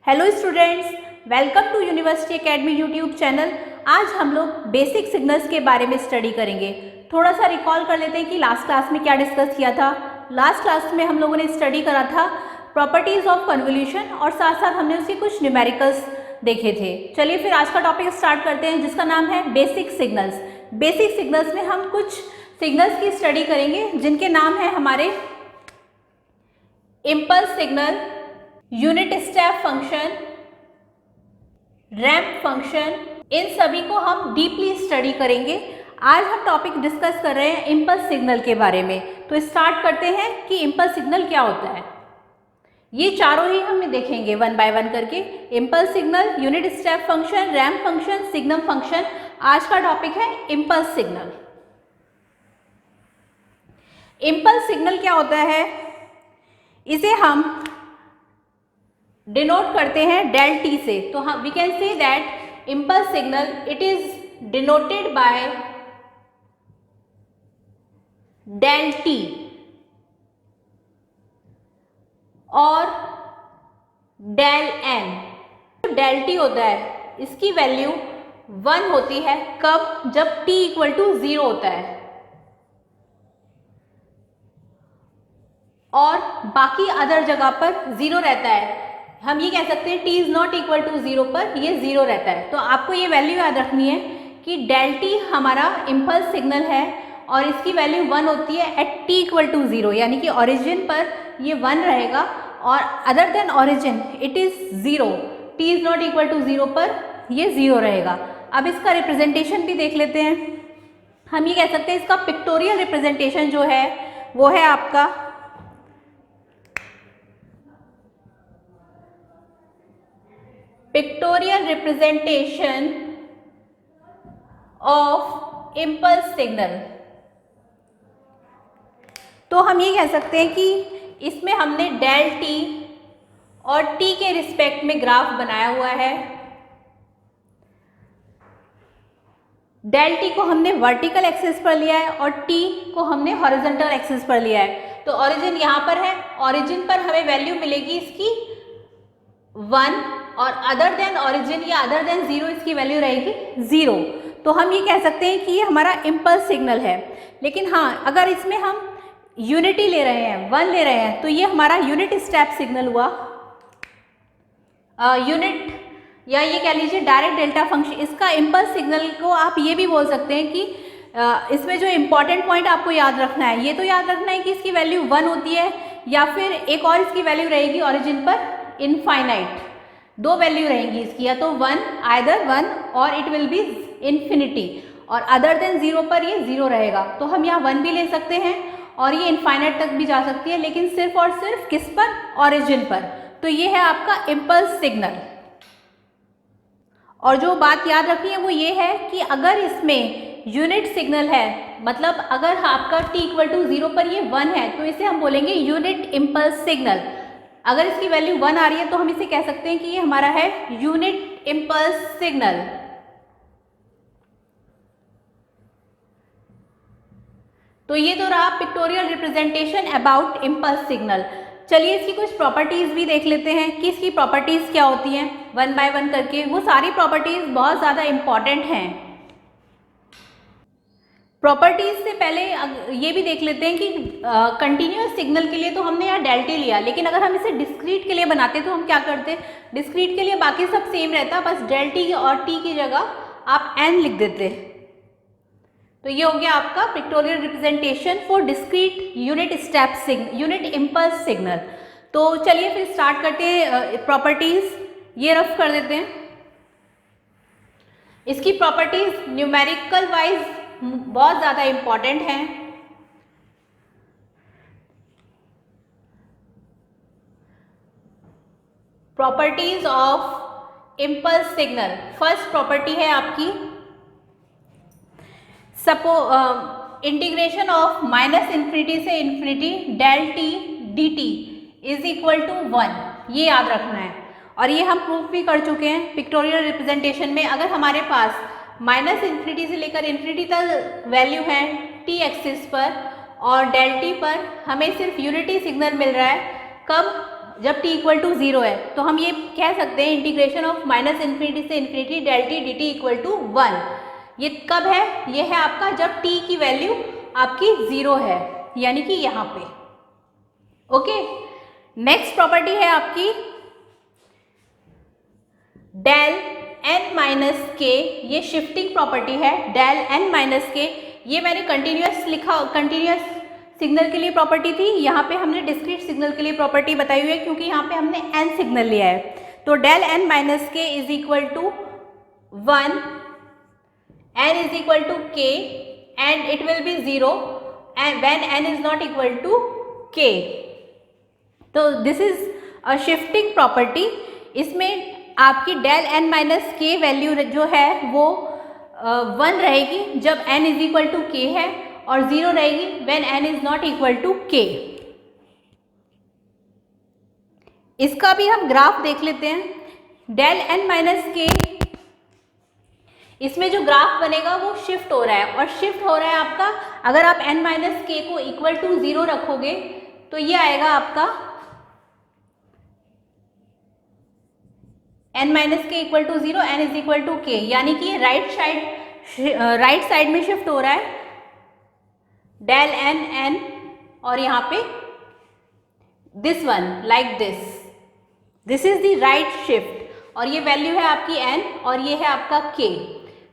Hello students, welcome to university academy YouTube channel. आज हम लोग बेसिक सिग्नल्स के बारे में स्टडी करेंगे। थोड़ा सा रिकॉल कर लेते हैं कि लास्ट क्लास में क्या डिस्कस किया था। लास्ट क्लास में हम लोगों ने स्टडी करा था प्रॉपर्टीज़ ऑफ कन्वोल्यूशन और साथ साथ हमने उसके कुछ न्यूमेरिकल्स देखे थे। चलिए फिर आज का टॉपिक स्टार्ट करते हैं जिसका नाम है बेसिक सिग्नल्स। बेसिक सिग्नल्स में हम कुछ सिग्नल्स की स्टडी करेंगे जिनके नाम है हमारे impulse signal, unit step function, ramp function. इन सभी को हम डीपली स्टडी करेंगे। आज हम टॉपिक डिस्कस कर रहे हैं इम्पल्स सिग्नल के बारे में। तो स्टार्ट करते हैं कि इम्पल्स सिग्नल क्या होता है। ये चारों ही हम देखेंगे वन बाय वन करके। Impulse signal, unit step function, ramp function, signum function. आज का टॉपिक है इम्पल्स सिग्नल। इम्पल्स सिग्नल क्या होता है, इसे हम डिनोट करते हैं डेल टी से। तो हम we can say that impulse signal it is denoted by del t और डेल एन। डेल टी होता है इसकी वैल्यू 1 होती है कब, जब t इक्वल टू 0 होता है, और बाकी अदर जगह पर 0 रहता है। हम ये कह सकते हैं t is not equal to 0 पर ये 0 रहता है। तो आपको ये वैल्यू याद रखनी है कि डेल टी हमारा इम्पल्स सिग्नल है और इसकी वैल्यू 1 होती है एट t इक्वल टू 0, यानी कि ओरिजिन पर ये 1 रहेगा और other than origin it is 0। t is not equal to 0 पर ये 0 रहेगा। अब इसका रिप्रेजेंटेशन भी देख लेते हैं। हम ये कह सकते हैं इसका पिक्टोरियल रिप्रेजेंटेशन जो है वो है आपका pictorial representation of impulse signal. तो हम ये कह सकते हैं कि इसमें हमने डेल टी और टी के रिस्पेक्ट में ग्राफ बनाया हुआ है। डेल टी को हमने वर्टिकल एक्सिस पर लिया है और टी को हमने हॉरिजॉन्टल एक्सिस पर लिया है। तो ओरिजिन यहाँ पर है, ओरिजिन पर हमें वैल्यू मिलेगी इसकी 1 और अदर देन ओरिजिन या अदर देन 0 इसकी वैल्यू रहेगी 0। तो हम ये कह सकते हैं कि ये हमारा इम्पल्स सिग्नल है। लेकिन हाँ, अगर इसमें हम यूनिटी ले रहे हैं, 1 ले रहे हैं, तो ये हमारा यूनिट स्टेप सिग्नल हुआ। यूनिट या ये कह लीजिए डायरेक्ट डेल्टा फंक्शन। इसका इम्पल्स सिग्नल को आप ये भी बोल सकते हैं कि इसमें जो इम्पॉर्टेंट पॉइंट आपको याद रखना है, ये तो याद रखना है कि इसकी वैल्यू 1 होती है या फिर एक और इसकी वैल्यू रहेगी ओरिजिन पर इनफाइनाइट। 2 वैल्यू रहेंगी इसकी, या तो 1 आइदर 1 और इट विल बी इन्फिनिटी, और अदर देन 0 पर ये 0 रहेगा। तो हम यहाँ 1 भी ले सकते हैं और ये इनफाइनाइट तक भी जा सकती है, लेकिन सिर्फ और सिर्फ किस पर, ओरिजिन पर। तो ये है आपका इम्पल्स सिग्नल। और जो बात याद रखनी है वो ये है कि अगर इसमें यूनिट सिग्नल है, मतलब अगर आपका t इक्वल टू 0 पर ये 1 है, तो इसे हम बोलेंगे यूनिट इम्पल्स सिग्नल। अगर इसकी वैल्यू 1 आ रही है तो हम इसे कह सकते हैं कि ये हमारा है यूनिट इम्पल्स सिग्नल। तो ये तो रहा pictorial representation about impulse signal. चलिए इसकी कुछ प्रॉपर्टीज भी देख लेते हैं कि इसकी प्रॉपर्टीज क्या होती हैं वन बाय वन करके। वो सारी प्रॉपर्टीज बहुत ज़्यादा इम्पॉर्टेंट हैं। प्रॉपर्टीज से पहले ये भी देख लेते हैं कि कंटिन्यूअस सिग्नल के लिए तो हमने यहाँ डेल टी लिया, लेकिन अगर हम इसे डिस्क्रीट के लिए बनाते तो हम क्या करते, डिस्क्रीट के लिए बाकी सब सेम रहता, बस डेल टी और टी की जगह आप एन लिख देते। तो ये हो गया आपका pictorial representation for discrete unit step signal, unit impulse signal. तो चलिए फिर स्टार्ट करते हैं प्रॉपर्टीज। ये रफ कर देते हैं। इसकी प्रॉपर्टीज न्यूमेरिकल वाइज बहुत ज़्यादा इम्पॉर्टेंट हैं। Properties of impulse signal. First property है आपकी इंटीग्रेशन ऑफ -इन्फिनिटी से infinity del t d t is equal to 1। ये याद रखना है और ये हम प्रूफ भी कर चुके हैं पिक्टोरियल रिप्रेजेंटेशन में। अगर हमारे पास -इन्फिनिटी से लेकर इन्फिनिटी तक वैल्यू है t एक्सिस पर और डेल टी पर हमें सिर्फ यूनिटी सिग्नल मिल रहा है, कब, जब t इक्वल टू 0 है, तो हम ये कह सकते हैं इंटीग्रेशन ऑफ माइनस इन्फिनिटी से infinity del t d t equal to 1। ये कब है? ये है आपका जब t की वैल्यू आपकी 0 है, यानी कि यहाँ पे। ओके, नेक्स्ट प्रॉपर्टी है आपकी डेल n माइनस के। ये शिफ्टिंग प्रॉपर्टी है डेल n माइनस के। ये मैंने कंटिन्यूअस लिखा, कंटिन्यूअस सिग्नल के लिए प्रॉपर्टी थी, यहाँ पे हमने डिस्क्रीट सिग्नल के लिए प्रॉपर्टी बताई हुई है, क्योंकि यहाँ पे हमने n सिग्नल लिया है। तो del n minus k is equal to 1, n is equal to k and it will be 0 and when n is not equal to k। तो this is a shifting property. इसमें आपकी del n minus k value जो है वो 1 रहेगी जब n is equal to k है, और 0 रहेगी when n is not equal to k। इसका भी हम ग्राफ देख लेते हैं। डेल n माइनस के, इसमें जो ग्राफ बनेगा वो शिफ्ट हो रहा है, और शिफ्ट हो रहा है आपका, अगर आप n माइनस के को इक्वल टू 0 रखोगे तो ये आएगा आपका n minus k equal to 0, n is equal to k, यानी कि ये राइट साइड में शिफ्ट हो रहा है डेल n n, और यहाँ पे this one like this is the right shift, और ये वैल्यू है आपकी n और ये है आपका k।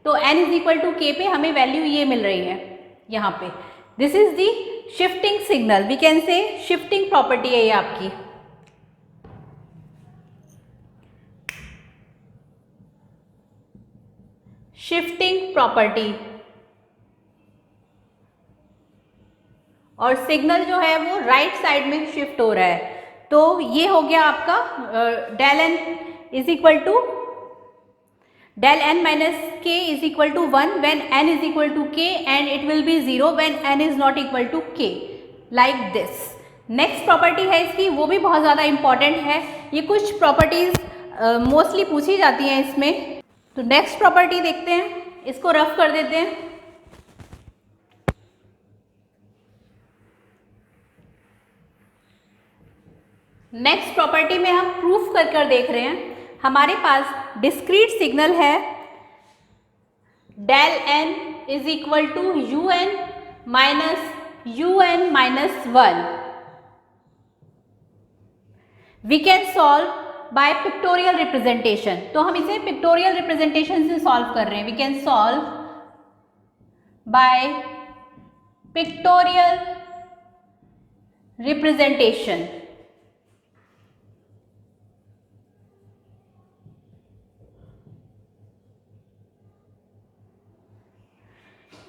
तो n is equal to k पे हमें वैल्यू ये मिल रही है यहाँ पे। This is the shifting signal, we can say shifting property है ये आपकी। शिफ्टिंग प्रॉपर्टी, और सिग्नल जो है वो राइट साइड में शिफ्ट हो रहा है। तो ये हो गया आपका del n is equal to del n minus k is equal to 1 when n is equal to k and it will be 0 when n is not equal to k, like this. Next property है इसकी, वो भी बहुत ज़्यादा important है। ये कुछ properties mostly पूछी जाती हैं इसमें। तो नेक्स्ट प्रॉपर्टी देखते हैं, इसको रफ कर देते हैं। नेक्स्ट प्रॉपर्टी में हम प्रूफ कर देख रहे हैं। हमारे पास डिस्क्रीट सिग्नल है del n is equal to un minus 1। We can solve by pictorial representation. तो हम इसे पिक्टोरियल रिप्रेजेंटेशन से सॉल्व कर रहे हैं। We can solve by pictorial representation.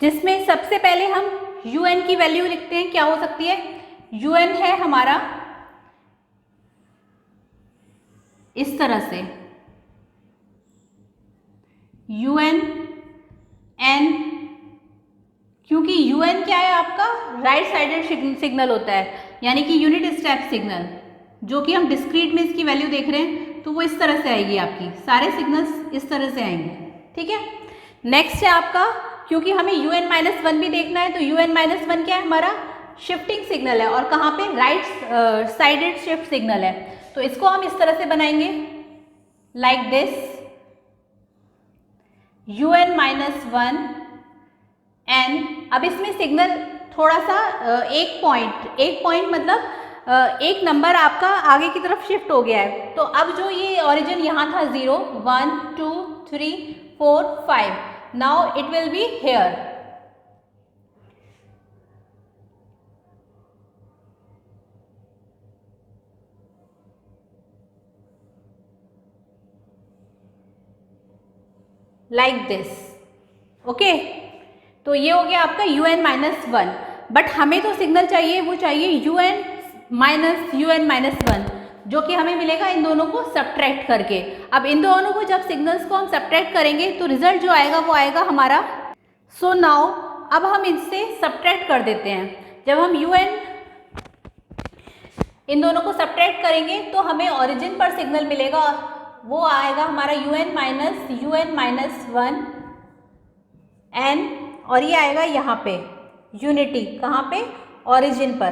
जिसमें सबसे पहले हम un की वैल्यू लिखते हैं। क्या हो सकती है? un है हमारा इस तरह से un n, क्योंकि un क्या है आपका राइट साइडेड सिग्नल होता है, यानी कि यूनिट स्टेप सिग्नल, जो कि हम डिस्क्रीट में इसकी वैल्यू देख रहे हैं। तो वो इस तरह से आएगी, आपकी सारे सिग्नल्स इस तरह से आएंगे। ठीक है, नेक्स्ट है आपका, क्योंकि हमें un माइनस 1 भी देखना है, तो un माइनस 1 क्या है हमारा शिफ्टिंग सिग्नल है, और कहाँ पे राइट साइडेड शिफ्ट सिग्नल है। तो इसको हम इस तरह से बनाएंगे like this, un minus 1 n। अब इसमें सिग्नल थोड़ा सा एक पॉइंट मतलब एक नंबर आपका आगे की तरफ शिफ्ट हो गया है। तो अब जो ये ओरिजिन यहाँ था 0 1 2 3 4 5, now it will be here. Like this. Okay, तो ये हो गया आपका un माइनस 1, बट हमें तो सिग्नल चाहिए, वो चाहिए un माइनस 1, जो कि हमें मिलेगा इन दोनों को सब्ट्रैक्ट करके। अब इन दोनों को जब सिग्नल्स को हम सब्ट्रैक्ट करेंगे तो रिजल्ट जो आएगा वो आएगा हमारा। सो नाउ अब हम इनसे सब्ट्रैक्ट कर देते हैं। जब हम un इन दोनों को सब्ट्रैक्ट करेंगे तो हमें ओरिजिन पर सिग्नल मिलेगा, वो आएगा हमारा un माइनस 1 n, और ये आएगा यहाँ पे यूनिटी, कहाँ पे ओरिजिन पर।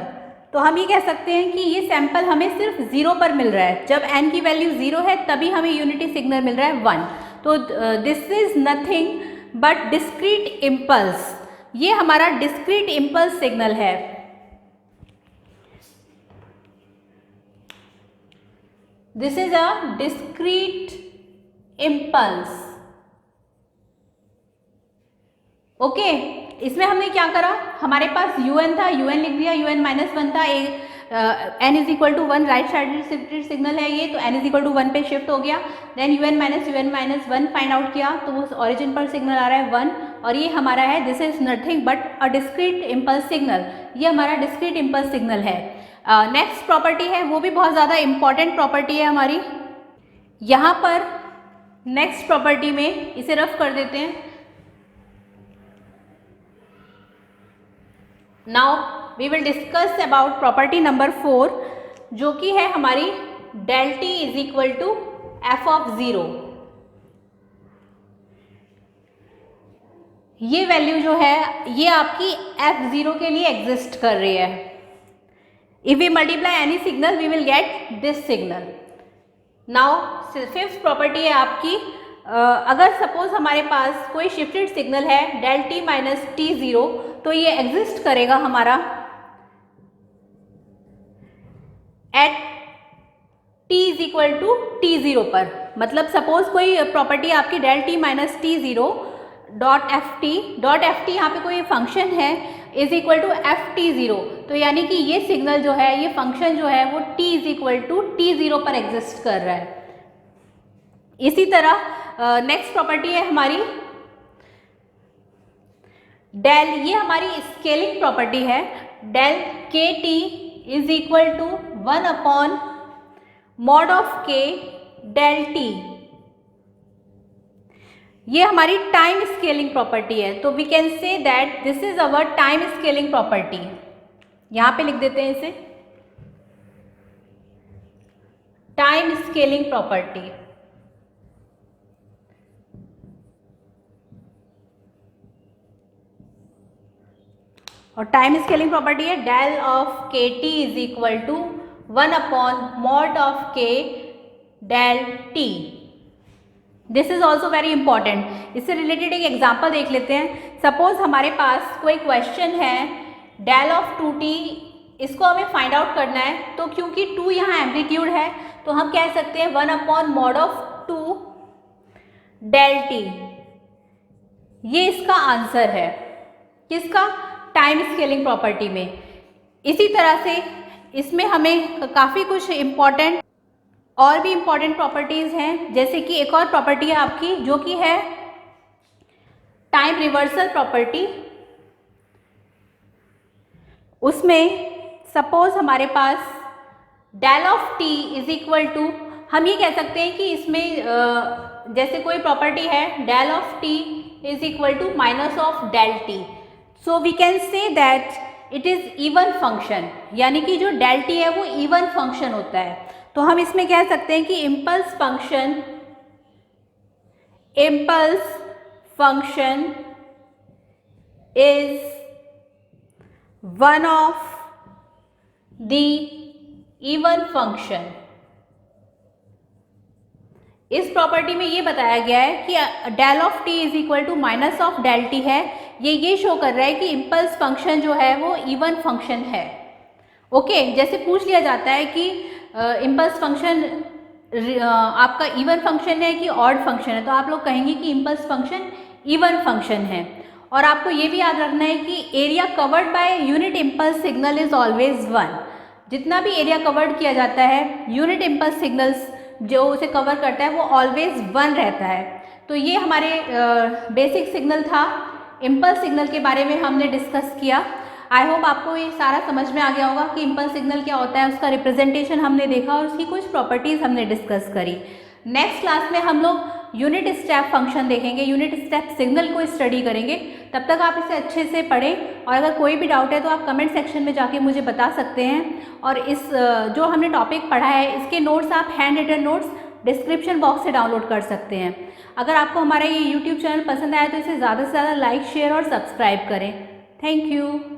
तो हम ये कह सकते हैं कि ये सैंपल हमें सिर्फ 0 पर मिल रहा है। जब n की वैल्यू 0 है तभी हमें यूनिटी सिग्नल मिल रहा है 1। तो this is nothing but discrete impulse. ये हमारा डिस्क्रीट इम्पल्स सिग्नल है। This is a discrete impulse. Okay, इसमें हमने क्या करा, हमारे पास un था, un लिख दिया, un-1 था, n is equal to 1 right side shifted signal है ये, तो n इज इक्वल टू 1 पे शिफ्ट हो गया। देन un-1 फाइंड आउट किया, तो वो ओरिजिन पर सिग्नल आ रहा है 1, और ये हमारा है this is nothing but a discrete impulse signal. ये हमारा डिस्क्रीट इम्पल्स सिग्नल है। नेक्स्ट प्रॉपर्टी है, वो भी बहुत ज़्यादा इंपॉर्टेंट प्रॉपर्टी है हमारी। यहाँ पर नेक्स्ट प्रॉपर्टी में इसे रफ कर देते हैं। Now we will discuss about property number 4, जो कि है हमारी del t is equal to f of 0। ये वैल्यू जो है ये आपकी f0 के लिए एग्जिस्ट कर रही है। If we multiply any signal we will get this signal। Now fifth property है आपकी, अगर सपोज हमारे पास कोई शिफ्टेड सिग्नल है del t माइनस t0, तो ये एग्जिस्ट करेगा हमारा at t is equal to t0 पर। मतलब सपोज कोई प्रॉपर्टी आपकी del t minus t0 dot f t यहाँ पे कोई फंक्शन है इज इक्वल टू ft0, तो यानी कि ये सिग्नल जो है, ये फंक्शन जो है वो t is equal to t0 पर एग्जिस्ट कर रहा है। इसी तरह नेक्स्ट प्रॉपर्टी है हमारी डेल, ये हमारी स्केलिंग प्रॉपर्टी है। Del k t is equal to 1 upon mod of k del t, ये हमारी टाइम स्केलिंग प्रॉपर्टी है। तो we can say that this is our time scaling property. यहां पे लिख देते हैं इसे टाइम स्केलिंग प्रॉपर्टी। और टाइम स्केलिंग प्रॉपर्टी है del of k t is equal to 1 upon mod of k del t. This is also very important. इससे related एक एग्जाम्पल देख लेते हैं। सपोज हमारे पास कोई क्वेश्चन है डेल ऑफ 2t, इसको हमें फाइंड आउट करना है। तो क्योंकि 2 यहाँ एम्पलीट्यूड है तो हम कह सकते हैं 1 upon mod of 2 del t. ये इसका आंसर है किसका, टाइम स्केलिंग प्रॉपर्टी में। इसी तरह से इसमें हमें काफ़ी कुछ इम्पॉर्टेंट और भी इम्पॉर्टेंट प्रॉपर्टीज़ हैं, जैसे कि एक और प्रॉपर्टी है आपकी जो कि है टाइम रिवर्सल प्रॉपर्टी। उसमें सपोज हमारे पास del of t is equal to, हम ये कह सकते हैं कि इसमें जैसे कोई प्रॉपर्टी है del of t is equal to minus of del t, so we can say that it is even function, यानी कि जो डेल टी है वो इवन फंक्शन होता है। तो हम इसमें कह सकते हैं कि impulse function is one of the even function. इस प्रॉपर्टी में ये बताया गया है कि del of t is equal to minus of del t है। ये शो कर रहा है कि इम्पल्स फंक्शन जो है वो इवन फंक्शन है। ओके, जैसे पूछ लिया जाता है कि इम्पल्स फंक्शन आपका इवन फंक्शन है कि ऑड फंक्शन है, तो आप लोग कहेंगे कि इम्पल्स फंक्शन इवन फंक्शन है। और आपको ये भी याद रखना है कि area covered by unit impulse signal is always 1। जितना भी एरिया कवर्ड किया जाता है यूनिट इम्पल्स सिग्नल्स जो उसे कवर करता है वो ऑलवेज 1 रहता है। तो ये हमारे बेसिक सिग्नल था, इम्पल्स सिग्नल के बारे में हमने डिस्कस किया। आई होप आपको ये सारा समझ में आ गया होगा कि इम्पल्स सिग्नल क्या होता है, उसका रिप्रेजेंटेशन हमने देखा और उसकी कुछ प्रॉपर्टीज़ हमने डिस्कस करी। नेक्स्ट क्लास में हम लोग यूनिट स्टेप फंक्शन देखेंगे, यूनिट स्टेप सिग्नल को स्टडी करेंगे। तब तक आप इसे अच्छे से पढ़ें और अगर कोई भी डाउट है तो आप कमेंट सेक्शन में जाके मुझे बता सकते हैं। और इस जो हमने टॉपिक पढ़ा है इसके नोट्स आप hand written notes description box से डाउनलोड कर सकते हैं। अगर आपको हमारा ये यूट्यूब चैनल पसंद आया तो इसे ज़्यादा से ज़्यादा लाइक, शेयर और सब्सक्राइब करें। Thank you.